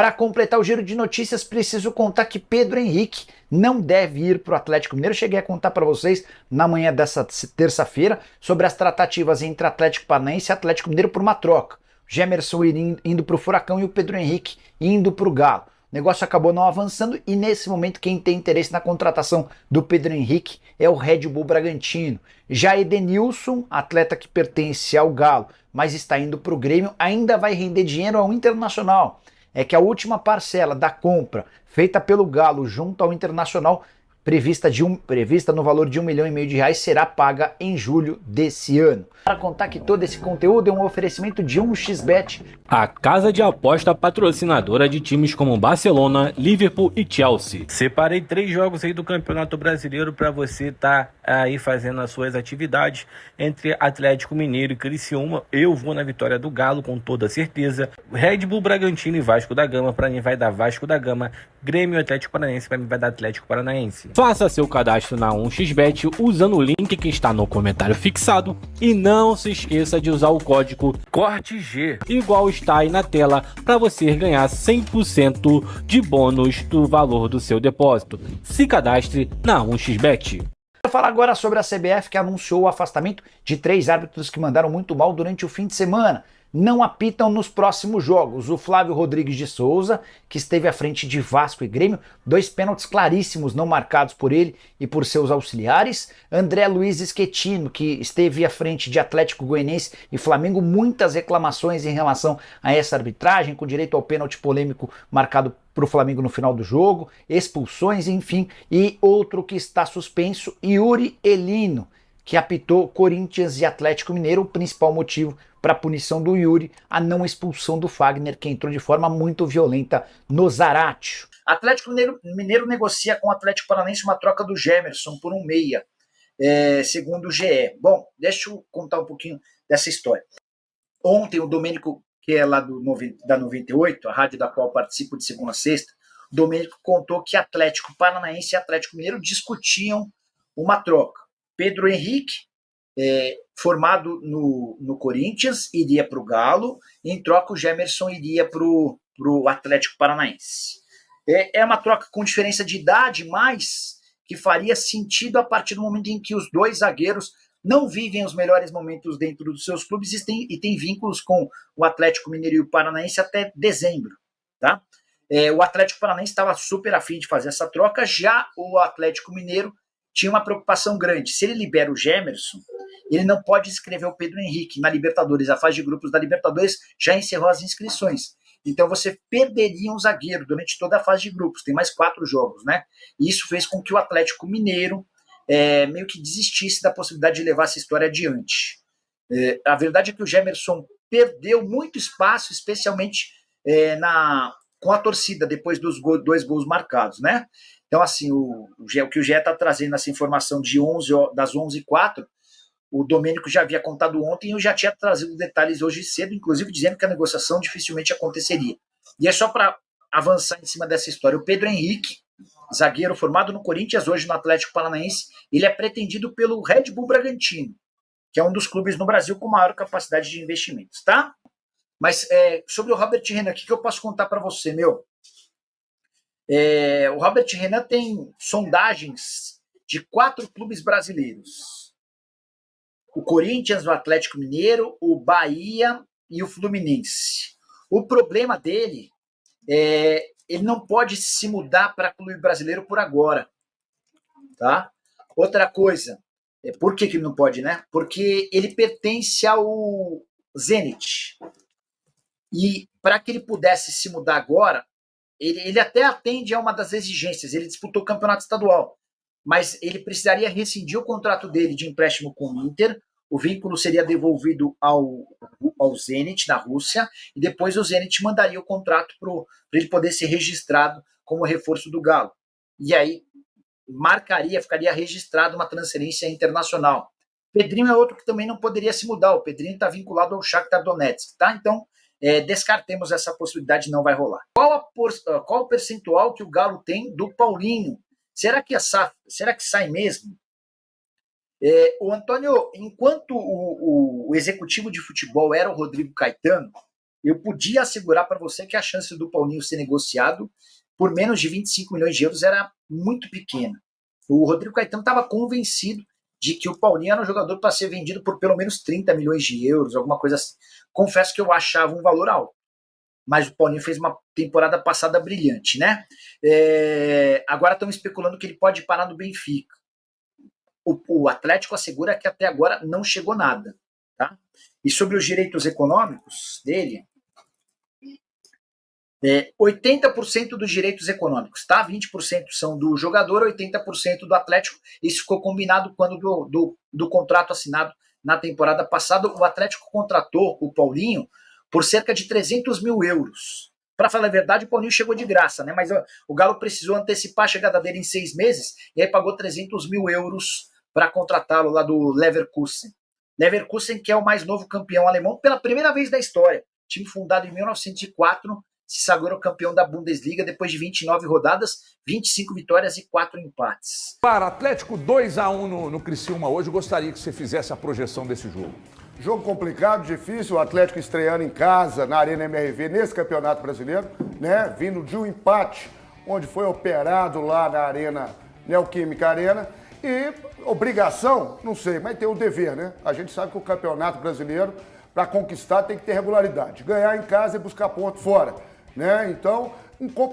Para completar o giro de notícias, preciso contar que Pedro Henrique não deve ir para o Atlético Mineiro. Eu cheguei a contar para vocês na manhã dessa terça-feira sobre as tratativas entre Atlético Paranaense e Atlético Mineiro por uma troca. Gemerson indo para o Furacão e o Pedro Henrique indo para o Galo. O negócio acabou não avançando e nesse momento quem tem interesse na contratação do Pedro Henrique é o Red Bull Bragantino. Já Edenilson, atleta que pertence ao Galo, mas está indo para o Grêmio, ainda vai render dinheiro ao Internacional. É que a última parcela da compra feita pelo Galo junto ao Internacional, prevista no valor de R$ 1,5 milhão, será paga em julho desse ano. Para contar que todo esse conteúdo é um oferecimento de 1xBet, a casa de aposta patrocinadora de times como Barcelona, Liverpool e Chelsea. Separei 3 jogos aí do Campeonato Brasileiro para você estar aí fazendo as suas atividades entre Atlético Mineiro e Criciúma. Eu vou na vitória do Galo com toda certeza. Red Bull Bragantino e Vasco da Gama, para mim vai dar Vasco da Gama. Grêmio e Atlético Paranaense, para mim vai dar Atlético Paranaense. Faça seu cadastro na 1xBet usando o link que está no comentário fixado e não se esqueça de usar o código CORTEG, igual está aí na tela, para você ganhar 100% de bônus do valor do seu depósito. Se cadastre na 1xBet. Vou falar agora sobre a CBF, que anunciou o afastamento de 3 árbitros que mandaram muito mal durante o fim de semana. Não apitam nos próximos jogos. O Flávio Rodrigues de Souza, que esteve à frente de Vasco e Grêmio, 2 pênaltis claríssimos não marcados por ele e por seus auxiliares. André Luiz Schettino, que esteve à frente de Atlético Goianiense e Flamengo, muitas reclamações em relação a essa arbitragem, com direito ao pênalti polêmico marcado para o Flamengo no final do jogo, expulsões, enfim. E outro que está suspenso, Yuri Elino, que apitou Corinthians e Atlético Mineiro. O principal motivo para a punição do Yuri, a não expulsão do Fagner, que entrou de forma muito violenta no Zaratio. Atlético Mineiro negocia com o Atlético Paranaense uma troca do Gemerson por um meia, segundo o GE. Bom, deixa eu contar um pouquinho dessa história. Ontem o Domênico, que é lá da 98, a rádio da qual participo de segunda a sexta, o Domênico contou que Atlético Paranaense e Atlético Mineiro discutiam uma troca. Pedro Henrique, formado no Corinthians, iria para o Galo, e em troca o Gemerson iria para o Atlético Paranaense. É uma troca com diferença de idade, mas que faria sentido a partir do momento em que os 2 zagueiros não vivem os melhores momentos dentro dos seus clubes e têm vínculos com o Atlético Mineiro e o Paranaense até dezembro. Tá? O Atlético Paranaense estava super afim de fazer essa troca, já o Atlético Mineiro tinha uma preocupação grande. Se ele libera o Gemerson, ele não pode inscrever o Pedro Henrique na Libertadores. A fase de grupos da Libertadores já encerrou as inscrições. Então você perderia um zagueiro durante toda a fase de grupos. Tem mais 4 jogos, né? E isso fez com que o Atlético Mineiro meio que desistisse da possibilidade de levar essa história adiante. A verdade é que o Gemerson perdeu muito espaço, especialmente com a torcida, depois dos 2 gols marcados, né? Então, assim, o que o GE está trazendo essa informação das 11h04, o Domênico já havia contado ontem e eu já tinha trazido detalhes hoje cedo, inclusive dizendo que a negociação dificilmente aconteceria. E é só para avançar em cima dessa história. O Pedro Henrique, zagueiro formado no Corinthians, hoje no Atlético Paranaense, ele é pretendido pelo Red Bull Bragantino, que é um dos clubes no Brasil com maior capacidade de investimentos, tá? Mas sobre o Robert Renan, o que eu posso contar para você, meu? O Robert Renan tem sondagens de 4 clubes brasileiros. O Corinthians, o Atlético Mineiro, o Bahia e o Fluminense. O problema dele ele não pode se mudar para clube brasileiro por agora. Tá? Outra coisa, por que ele não pode, né? Porque ele pertence ao Zenit. E para que ele pudesse se mudar agora, ele até atende a uma das exigências. Ele disputou o campeonato estadual, mas ele precisaria rescindir o contrato dele de empréstimo com o Inter. O vínculo seria devolvido ao Zenit, na Rússia, e depois o Zenit mandaria o contrato para ele poder ser registrado como reforço do Galo. E aí ficaria registrado uma transferência internacional. Pedrinho é outro que também não poderia se mudar. O Pedrinho está vinculado ao Shakhtar Donetsk, tá? Então, descartemos essa possibilidade, não vai rolar. Qual o percentual que o Galo tem do Paulinho? Será que sai mesmo? O Antônio, enquanto o executivo de futebol era o Rodrigo Caetano, eu podia assegurar para você que a chance do Paulinho ser negociado por menos de 25 milhões de euros era muito pequena. O Rodrigo Caetano estava convencido de que o Paulinho era um jogador para ser vendido por pelo menos 30 milhões de euros, alguma coisa assim. Confesso que eu achava um valor alto, mas o Paulinho fez uma temporada passada brilhante, né? Agora estão especulando que ele pode parar no Benfica. O Atlético assegura que até agora não chegou nada, tá? E sobre os direitos econômicos dele, 80% dos direitos econômicos, tá? 20% são do jogador, 80% do Atlético. Isso ficou combinado quando do contrato assinado na temporada passada. O Atlético contratou o Paulinho por cerca de 300 mil euros. Para falar a verdade, o Paulinho chegou de graça, né? Mas o Galo precisou antecipar a chegada dele em 6 meses e aí pagou 300 mil euros para contratá-lo lá do Leverkusen. Leverkusen, que é o mais novo campeão alemão pela primeira vez da história. Time fundado em 1904, se sagrou campeão da Bundesliga depois de 29 rodadas, 25 vitórias e 4 empates. Para Atlético 2-1 no Criciúma hoje, eu gostaria que você fizesse a projeção desse jogo. Jogo complicado, difícil, o Atlético estreando em casa, na Arena MRV, nesse Campeonato Brasileiro, né? Vindo de um empate, onde foi operado lá na Arena Neoquímica Arena. E obrigação, não sei, mas tem o dever, né? A gente sabe que o Campeonato Brasileiro, para conquistar, tem que ter regularidade. Ganhar em casa e buscar ponto fora, né? Então,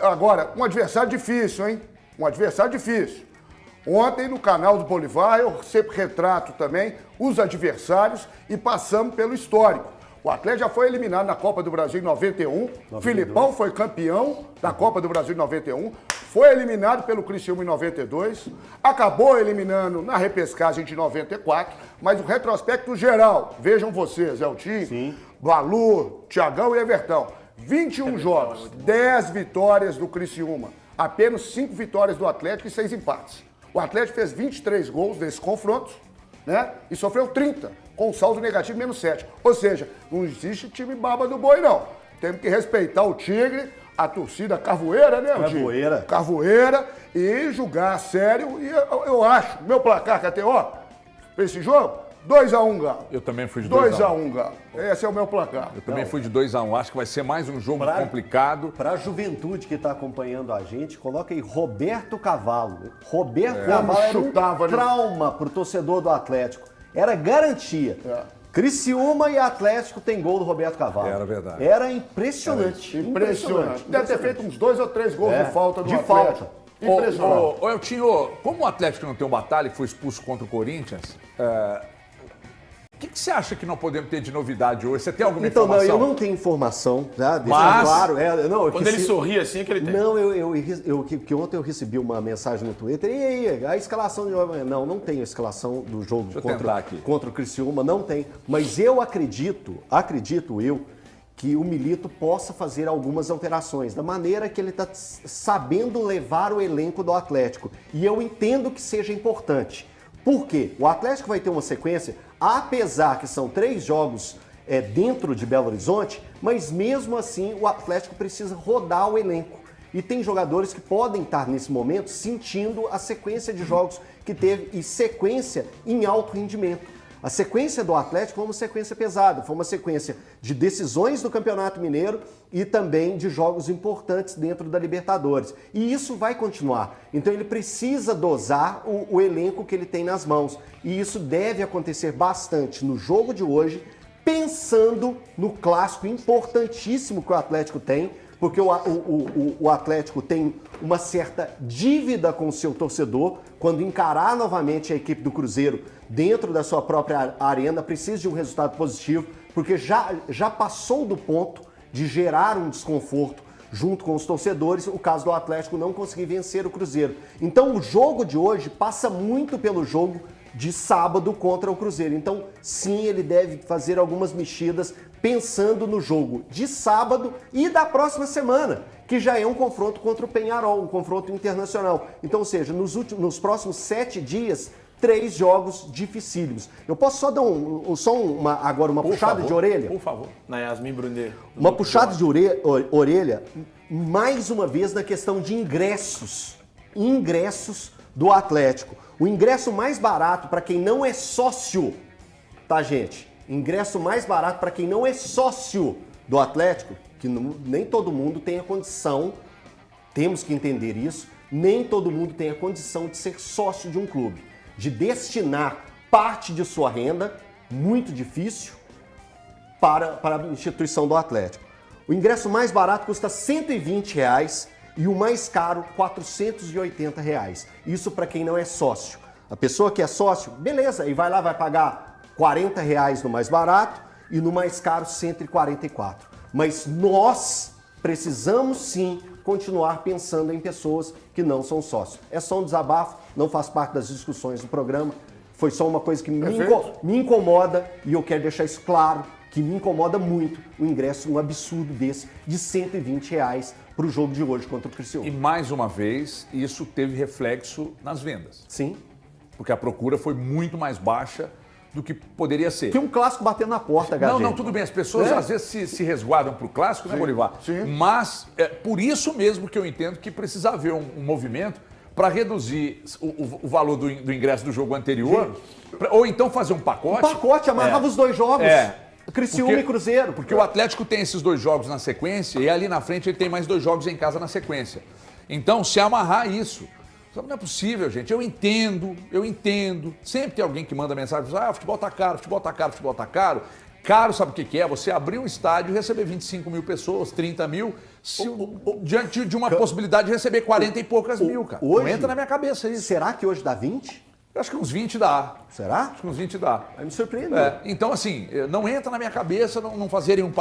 agora, um adversário difícil, hein? Um adversário difícil. Ontem, no canal do Bolivar, eu sempre retrato também os adversários e passamos pelo histórico. O Atlético já foi eliminado na Copa do Brasil em 91. Filipão foi campeão da Copa do Brasil em 91. Foi eliminado pelo Criciúma em 92. Acabou eliminando na repescagem de 94. Mas o retrospecto geral, vejam vocês, Eltinho, Balu, Thiagão e Evertão. 21 jogos, 10 vitórias do Criciúma. Apenas 5 vitórias do Atlético e 6 empates. O Atlético fez 23 gols nesses confrontos, né? E sofreu 30, com saldo negativo menos 7. Ou seja, não existe time baba do boi, não. Temos que respeitar o Tigre, a torcida carvoeira, né? Carvoeira. Carvoeira e julgar a sério. E eu acho, meu placar, KTO, pra esse jogo, 2-1, Galo. Eu também fui de 2-1. 2-1, Galo. Esse é o meu placar. Eu também fui de 2-1. Acho que vai ser mais um jogo complicado. Para a juventude que está acompanhando a gente, coloca aí Roberto Cavalo. Roberto Cavalo era chutava, um trauma pro torcedor do Atlético. Era garantia. Criciúma e Atlético tem gol do Roberto Cavalo. Era verdade. Era impressionante. Impressionante. Deve ter feito uns 2 ou 3 gols de falta do Atlético. Falta. Impressionante. Ô, Eltinho, como o Atlético não tem um batalha que foi expulso contra o Corinthians, o que você acha que não podemos ter de novidade hoje? Você tem alguma informação? Não, eu não tenho informação, tá? Deixa Mas, claro. Quando ele sorri assim é que ele tem. Não, que ontem eu recebi uma mensagem no Twitter, e aí, a escalação de hoje? Não tem a escalação do jogo contra o Criciúma, não tem. Mas eu acredito que o Milito possa fazer algumas alterações, da maneira que ele está sabendo levar o elenco do Atlético. E eu entendo que seja importante. Por quê? O Atlético vai ter uma sequência, apesar que são 3 jogos dentro de Belo Horizonte, mas mesmo assim o Atlético precisa rodar o elenco. E tem jogadores que podem estar nesse momento sentindo a sequência de jogos que teve e sequência em alto rendimento. A sequência do Atlético foi uma sequência pesada, foi uma sequência de decisões do Campeonato Mineiro e também de jogos importantes dentro da Libertadores. E isso vai continuar. Então ele precisa dosar o elenco que ele tem nas mãos. E isso deve acontecer bastante no jogo de hoje, pensando no clássico importantíssimo que o Atlético tem, porque o Atlético tem uma certa dívida com o seu torcedor, quando encarar novamente a equipe do Cruzeiro dentro da sua própria arena, precisa de um resultado positivo, porque já passou do ponto de gerar um desconforto junto com os torcedores, o caso do Atlético não conseguir vencer o Cruzeiro. Então o jogo de hoje passa muito pelo jogo de sábado contra o Cruzeiro. Então, sim, ele deve fazer algumas mexidas pensando no jogo de sábado e da próxima semana, que já é um confronto contra o Peñarol, um confronto internacional. Então, ou seja, nos próximos 7 dias, 3 jogos dificílimos. Eu posso só dar agora uma puxada de orelha? Por favor. Na Yasmin Brunet. Uma puxada de orelha, mais uma vez, na questão de ingressos. Ingressos do Atlético. O ingresso mais barato para quem não é sócio, tá, gente? Ingresso mais barato para quem não é sócio do Atlético, que nem todo mundo tem a condição, temos que entender isso, nem todo mundo tem a condição de ser sócio de um clube, de destinar parte de sua renda, muito difícil, para a instituição do Atlético. O ingresso mais barato custa R$ 120 e o mais caro R$ 480. Isso para quem não é sócio. A pessoa que é sócio, beleza, e vai lá, vai pagar R$ 40 no mais barato e no mais caro R$ 144. Mas nós precisamos sim continuar pensando em pessoas que não são sócios. É só um desabafo, não faz parte das discussões do programa. Foi só uma coisa que me incomoda e eu quero deixar isso claro, que me incomoda muito o ingresso, um absurdo desse, de R$ 120 para o jogo de hoje contra o Criciúma. E mais uma vez, isso teve reflexo nas vendas. Sim. Porque a procura foi muito mais baixa do que poderia ser. Tem um clássico batendo na porta, Gagê. Não, tudo bem. As pessoas às vezes se resguardam para o clássico, né, Bolivar? Sim. Mas é por isso mesmo que eu entendo que precisa haver um movimento para reduzir o valor do ingresso do jogo anterior, ou então fazer um pacote. Um pacote, amarrava os dois jogos. Criciúma e Cruzeiro. Porque o Atlético tem esses 2 jogos na sequência e ali na frente ele tem mais 2 jogos em casa na sequência. Então, se amarrar isso, não é possível, gente. Eu entendo. Sempre tem alguém que manda mensagem, futebol tá caro, futebol tá caro, futebol tá caro. Caro, sabe o que é? Você abrir um estádio e receber 25 mil pessoas, 30 mil, diante de uma possibilidade de receber 40 e poucas mil, cara. Hoje, não entra na minha cabeça isso. Será que hoje dá 20? Eu acho que uns 20 dá. Será? Acho que uns 20 dá. Vai me surpreender. Então, assim, não entra na minha cabeça não fazerem um...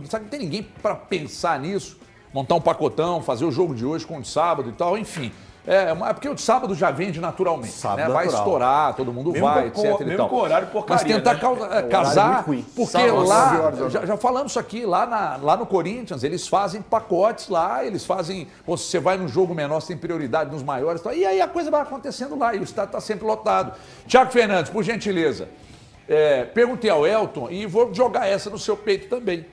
Sabe, não tem ninguém para pensar nisso, montar um pacotão, fazer o jogo de hoje com o de sábado e tal, enfim. É porque o de sábado já vende naturalmente, sábado né? Vai natural. estourar, todo mundo Mesmo vai, com, etc e mesmo tal. com horário porcaria, mas tentar né? casar, ruim. porque Sábado, lá, 9 horas, já falamos isso aqui, lá no Corinthians, eles fazem pacotes lá, eles fazem, você vai no jogo menor, você tem prioridade nos maiores, e aí a coisa vai acontecendo lá, e o estádio está sempre lotado. Tiago Fernandes, por gentileza, perguntei ao Elton, e vou jogar essa no seu peito também.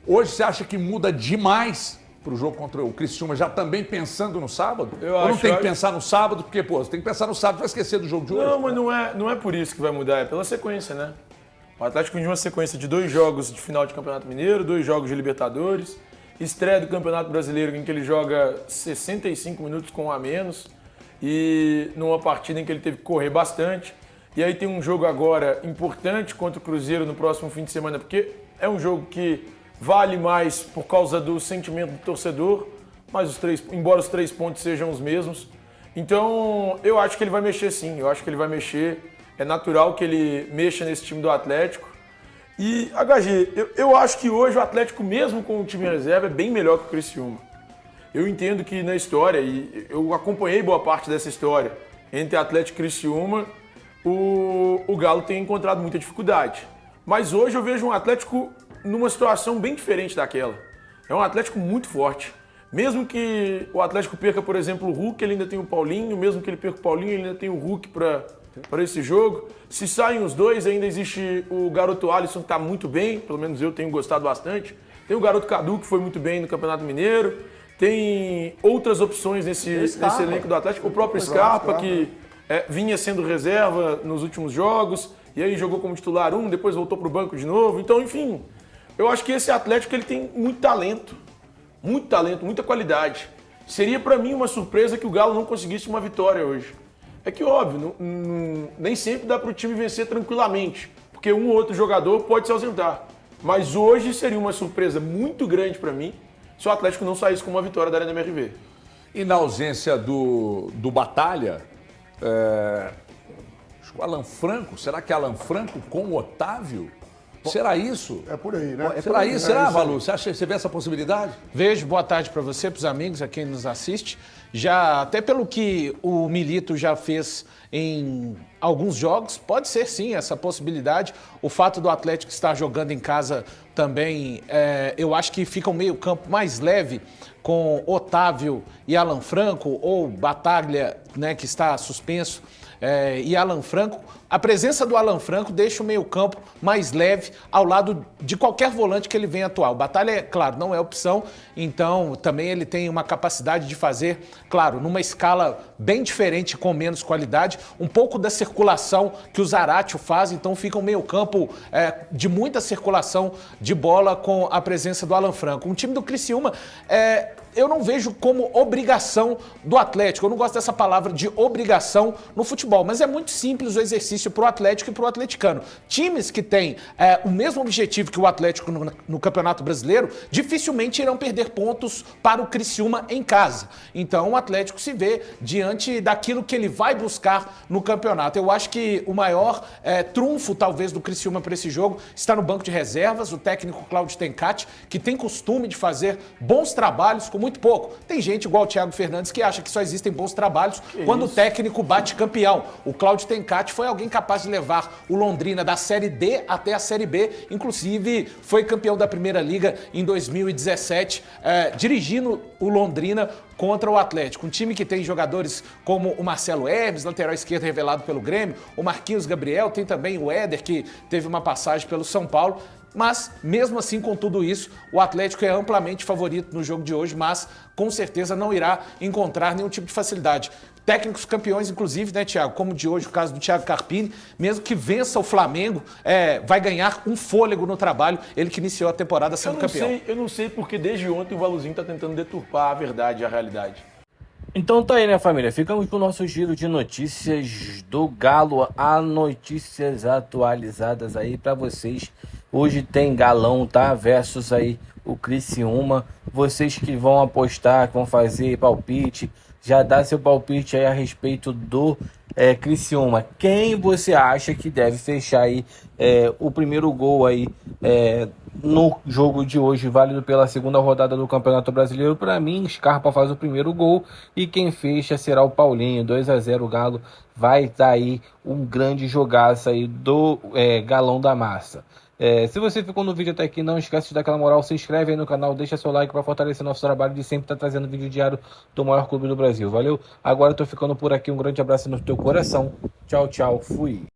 Hoje você acha que muda demais para o jogo contra o Criciúma, já também pensando no sábado? Ou não tem que pensar no sábado, porque, você tem que pensar no sábado, vai esquecer do jogo de hoje? Não, mas não é por isso que vai mudar, é pela sequência, né? O Atlético vem de uma sequência de 2 jogos de final de Campeonato Mineiro, 2 jogos de Libertadores, estreia do Campeonato Brasileiro em que ele joga 65 minutos com um a menos, e numa partida em que ele teve que correr bastante. E aí tem um jogo agora importante contra o Cruzeiro no próximo fim de semana, porque é um jogo que vale mais por causa do sentimento do torcedor, mas embora os 3 pontos sejam os mesmos. Então, eu acho que ele vai mexer sim, eu acho que ele vai mexer. É natural que ele mexa nesse time do Atlético. E, HG, eu acho que hoje o Atlético, mesmo com o time reserva, é bem melhor que o Criciúma. Eu entendo que na história, e eu acompanhei boa parte dessa história, entre Atlético e Criciúma, o Galo tem encontrado muita dificuldade. Mas hoje eu vejo um Atlético numa situação bem diferente daquela. É um Atlético muito forte. Mesmo que o Atlético perca, por exemplo, o Hulk, ele ainda tem o Paulinho. Mesmo que ele perca o Paulinho, ele ainda tem o Hulk para esse jogo. Se saem os dois, ainda existe o garoto Alisson, que está muito bem. Pelo menos eu tenho gostado bastante. Tem o garoto Cadu, que foi muito bem no Campeonato Mineiro. Tem outras opções nesse elenco do Atlético. O próprio Scarpa, que vinha sendo reserva nos últimos jogos. E aí jogou como titular depois voltou para o banco de novo. Então, enfim... Eu acho que esse Atlético ele tem muito talento, muita qualidade. Seria para mim uma surpresa que o Galo não conseguisse uma vitória hoje. É que óbvio, nem sempre dá para o time vencer tranquilamente, porque um ou outro jogador pode se ausentar. Mas hoje seria uma surpresa muito grande para mim se o Atlético não saísse com uma vitória da Arena MRV. E na ausência do Batalha, acho que o Alan Franco, será que é Alan Franco com o Otávio? Será isso? É por aí, né? Será isso? Será, Valu? Você vê essa possibilidade? Vejo, boa tarde para você, para os amigos, a quem nos assiste. Já, até pelo que o Milito já fez em alguns jogos, pode ser sim essa possibilidade. O fato do Atlético estar jogando em casa também, eu acho que fica um meio campo mais leve com Otávio e Alan Franco, ou Bataglia, né, que está suspenso, e Alan Franco. A presença do Alan Franco deixa o meio-campo mais leve ao lado de qualquer volante que ele venha atuar. O Batalha, claro, não é opção, então também ele tem uma capacidade de fazer, claro, numa escala bem diferente, com menos qualidade, um pouco da circulação que o Zaratio faz, então fica um meio-campo de muita circulação de bola com a presença do Alan Franco. Um time do Criciúma, eu não vejo como obrigação do Atlético. Eu não gosto dessa palavra de obrigação no futebol, mas é muito simples o exercício para o Atlético e para o atleticano. Times que têm o mesmo objetivo que o Atlético no Campeonato Brasileiro dificilmente irão perder pontos para o Criciúma em casa. Então o Atlético se vê diante daquilo que ele vai buscar no campeonato. Eu acho que o maior trunfo, talvez, do Criciúma para esse jogo está no banco de reservas, o técnico Cláudio Tencati, que tem costume de fazer bons trabalhos com muito pouco. Tem gente igual o Thiago Fernandes que acha que só existem bons trabalhos quando o técnico bate campeão. O Cláudio Tencati foi alguém capaz de levar o Londrina da Série D até a Série B, inclusive foi campeão da Primeira Liga em 2017, dirigindo o Londrina contra o Atlético. Um time que tem jogadores como o Marcelo Hermes, lateral esquerdo revelado pelo Grêmio, o Marquinhos Gabriel, tem também o Éder, que teve uma passagem pelo São Paulo. Mas, mesmo assim, com tudo isso, o Atlético é amplamente favorito no jogo de hoje, mas com certeza não irá encontrar nenhum tipo de facilidade. Técnicos campeões, inclusive, né, Thiago? Como de hoje, o caso do Thiago Carpini, mesmo que vença o Flamengo, vai ganhar um fôlego no trabalho, ele que iniciou a temporada sendo campeão. Eu não sei porque desde ontem o Valuzinho está tentando deturpar a verdade e a realidade. Então tá aí, né, família? Ficamos com o nosso giro de notícias do Galo, notícias atualizadas aí pra vocês. Hoje tem Galão, tá? Versus aí o Criciúma. Vocês que vão apostar, que vão fazer palpite, já dá seu palpite aí a respeito do Criciúma. Quem você acha que deve fechar aí o primeiro gol aí no jogo de hoje, válido pela segunda rodada do Campeonato Brasileiro? Para mim, Scarpa faz o primeiro gol e quem fecha será o Paulinho. 2-0 o Galo. Vai dar aí um grande jogaço aí do Galão da Massa. Se você ficou no vídeo até aqui, não esquece de dar aquela moral, se inscreve aí no canal, deixa seu like para fortalecer nosso trabalho de sempre estar trazendo vídeo diário do maior clube do Brasil. Valeu? Agora eu tô ficando por aqui, um grande abraço no teu coração. Tchau, tchau, fui!